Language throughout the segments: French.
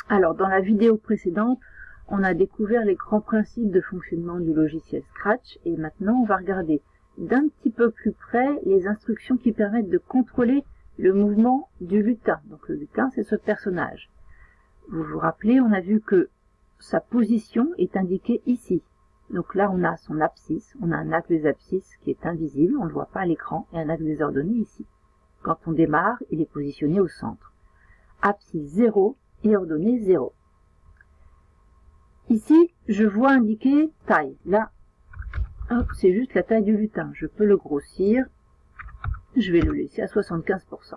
Alors, dans la vidéo précédente, on a découvert les grands principes de fonctionnement du logiciel Scratch, et maintenant on va regarder d'un petit peu plus près les instructions qui permettent de contrôler le mouvement du lutin. Donc le lutin, c'est ce personnage. Vous vous rappelez, on a vu que sa position est indiquée ici. Donc là, on a son abscisse, on a un axe des abscisses qui est invisible, on ne le voit pas à l'écran, et un axe désordonné ici. Quand on démarre, il est positionné au centre. Abscisse 0 et ordonnée 0. Ici, je vois indiquer taille. Là, c'est juste la taille du lutin. Je peux le grossir. Je vais le laisser à 75%.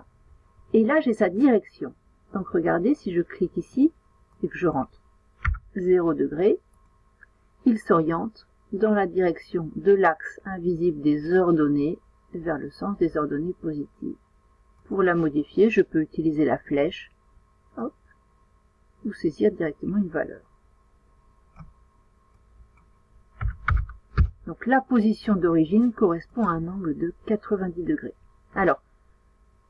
Et là, j'ai sa direction. Donc regardez, si je clique ici et que je rentre 0 degré, il s'oriente dans la direction de l'axe invisible des ordonnées vers le sens des ordonnées positives. Pour la modifier, je peux utiliser la flèche, hop, ou saisir directement une valeur. Donc la position d'origine correspond à un angle de 90 degrés. Alors,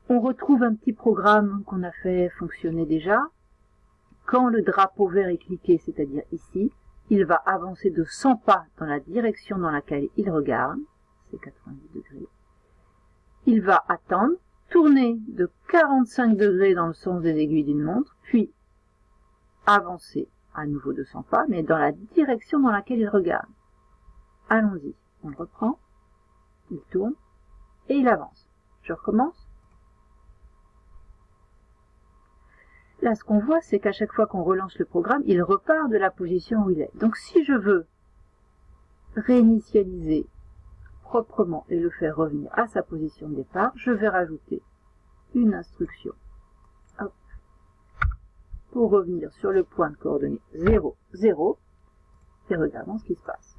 on retrouve un petit programme qu'on a fait fonctionner déjà. Quand le drapeau vert est cliqué, c'est-à-dire ici, il va avancer de 100 pas dans la direction dans laquelle il regarde, c'est 90 degrés. Il va attendre, tourner de 45 degrés dans le sens des aiguilles d'une montre, puis avancer à nouveau de 100 pas, mais dans la direction dans laquelle il regarde. Allons-y, on le reprend, il tourne et il avance. Je recommence. Là, ce qu'on voit, c'est qu'à chaque fois qu'on relance le programme, il repart de la position où il est. Donc, si je veux réinitialiser proprement et le faire revenir à sa position de départ, je vais rajouter une instruction. Hop, pour revenir sur le point de coordonnées 0, 0, et regardons ce qui se passe.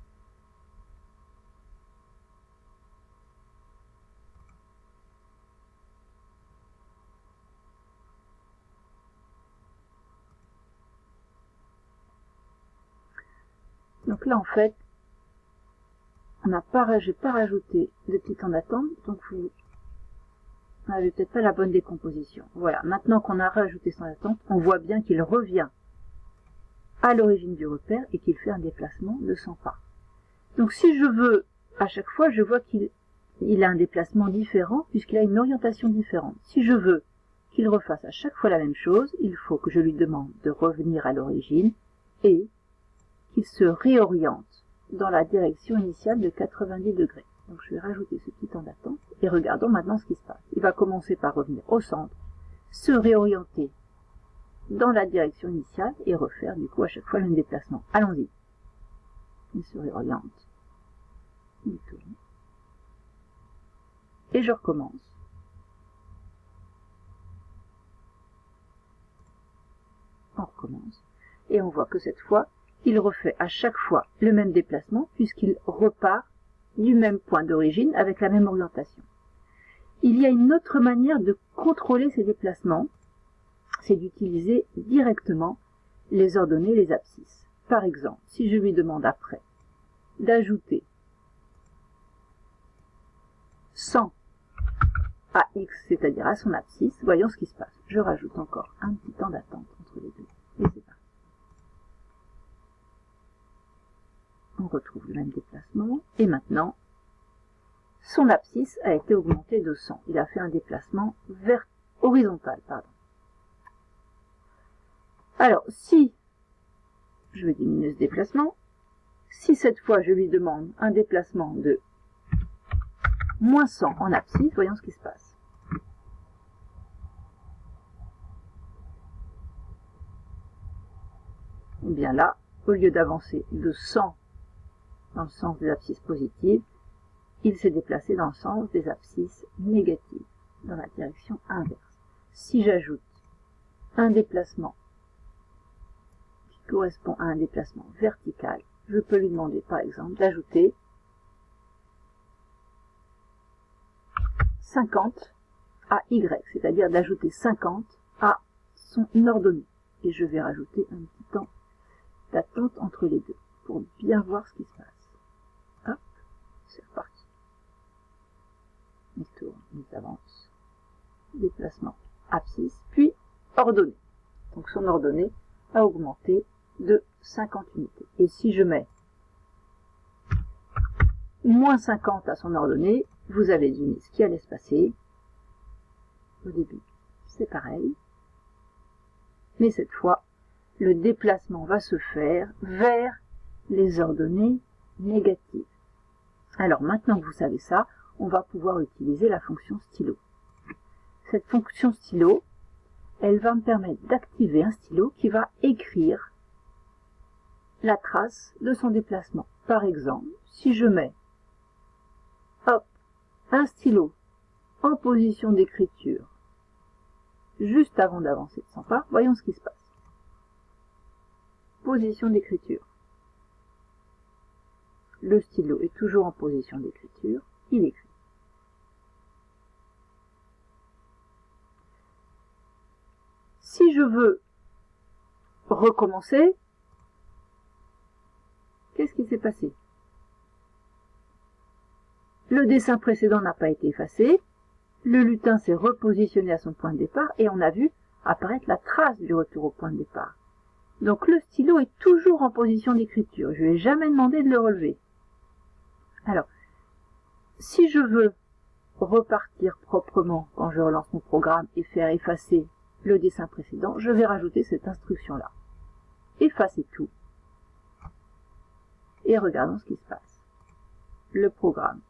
Donc là, en fait, j'ai pas rajouté de petit temps d'attente, donc vous n'avez peut-être pas la bonne décomposition. Voilà, maintenant qu'on a rajouté son attente, on voit bien qu'il revient à l'origine du repère et qu'il fait un déplacement de 100 pas. Donc si je veux, à chaque fois, je vois qu'il a un déplacement différent puisqu'il a une orientation différente. Si je veux qu'il refasse à chaque fois la même chose, il faut que je lui demande de revenir à l'origine et qu'il se réoriente dans la direction initiale de 90 degrés. Donc je vais rajouter ce petit temps d'attente et regardons maintenant ce qui se passe. Il va commencer par revenir au centre, se réorienter dans la direction initiale et refaire du coup à chaque fois le même déplacement. Allons-y. Il se réoriente, il tourne et je recommence. On recommence et on voit que cette fois il refait à chaque fois le même déplacement puisqu'il repart du même point d'origine avec la même orientation. Il y a une autre manière de contrôler ces déplacements, c'est d'utiliser directement les ordonnées, les abscisses. Par exemple, si je lui demande après d'ajouter 100 à x, c'est-à-dire à son abscisse, voyons ce qui se passe. Je rajoute encore un petit temps d'attente entre les deux. Et c'est parti. On retrouve le même déplacement. Et maintenant, son abscisse a été augmenté de 100. Il a fait un déplacement horizontal. Alors, si je vais diminuer ce déplacement, si cette fois je lui demande un déplacement de moins 100 en abscisse, voyons ce qui se passe. Et bien là, au lieu d'avancer de 100 dans le sens des abscisses positives, il s'est déplacé dans le sens des abscisses négatives, dans la direction inverse. Si j'ajoute un déplacement qui correspond à un déplacement vertical, je peux lui demander par exemple d'ajouter 50 à Y, c'est-à-dire d'ajouter 50 à son ordonnée. Et je vais rajouter un petit temps d'attente entre les deux pour bien voir ce qui se passe. Hop, c'est reparti. Il tourne, il avance. Déplacement abscisse, puis ordonnée. Donc son ordonnée a augmenté de 50 unités. Et si je mets moins 50 à son ordonnée, vous avez deviné ce qui allait se passer. Au début, c'est pareil. Mais cette fois, le déplacement va se faire vers les ordonnées négatives. Alors maintenant que vous savez ça, on va pouvoir utiliser la fonction stylo. Cette fonction stylo, elle va me permettre d'activer un stylo qui va écrire la trace de son déplacement. Par exemple, si je mets un stylo en position d'écriture juste avant d'avancer de 100 pas, voyons ce qui se passe. Position d'écriture. Le stylo est toujours en position d'écriture, il écrit. Si je veux recommencer, qu'est-ce qui s'est passé? Le dessin précédent n'a pas été effacé, le lutin s'est repositionné à son point de départ et on a vu apparaître la trace du retour au point de départ. Donc le stylo est toujours en position d'écriture, je ne lui ai jamais demandé de le relever. Alors, si je veux repartir proprement quand je relance mon programme et faire effacer le dessin précédent, je vais rajouter cette instruction-là. Effacer tout. Et regardons ce qui se passe. Le programme.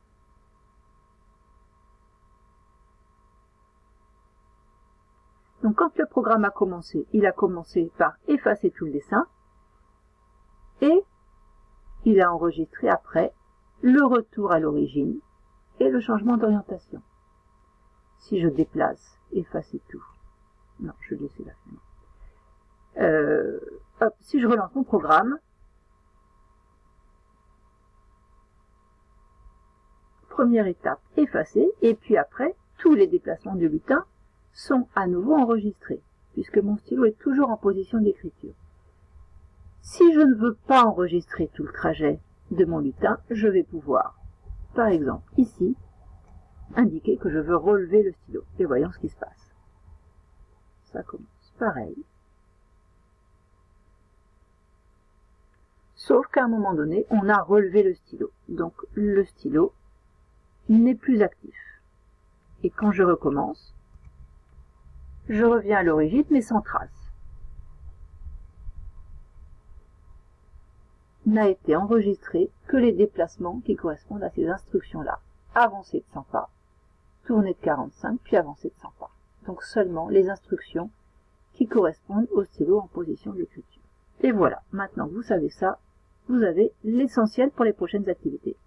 Donc quand le programme a commencé, il a commencé par effacer tout le dessin et il a enregistré après le retour à l'origine et le changement d'orientation. Si je déplace, effacer tout. Non, je vais laisser là. Si je relance mon programme, première étape, effacer, et puis après, tous les déplacements du lutin sont à nouveau enregistrés, puisque mon stylo est toujours en position d'écriture. Si je ne veux pas enregistrer tout le trajet de mon lutin, je vais pouvoir, par exemple ici, indiquer que je veux relever le stylo. Et voyons ce qui se passe. Ça commence pareil. Sauf qu'à un moment donné, on a relevé le stylo. Donc le stylo n'est plus actif. Et quand je recommence, je reviens à l'origine mais sans trace. N'a été enregistré que les déplacements qui correspondent à ces instructions-là. Avancer de 100 pas, tourner de 45, puis avancer de 100 pas. Donc seulement les instructions qui correspondent au stylo en position d'écriture. Et voilà, maintenant que vous savez ça, vous avez l'essentiel pour les prochaines activités.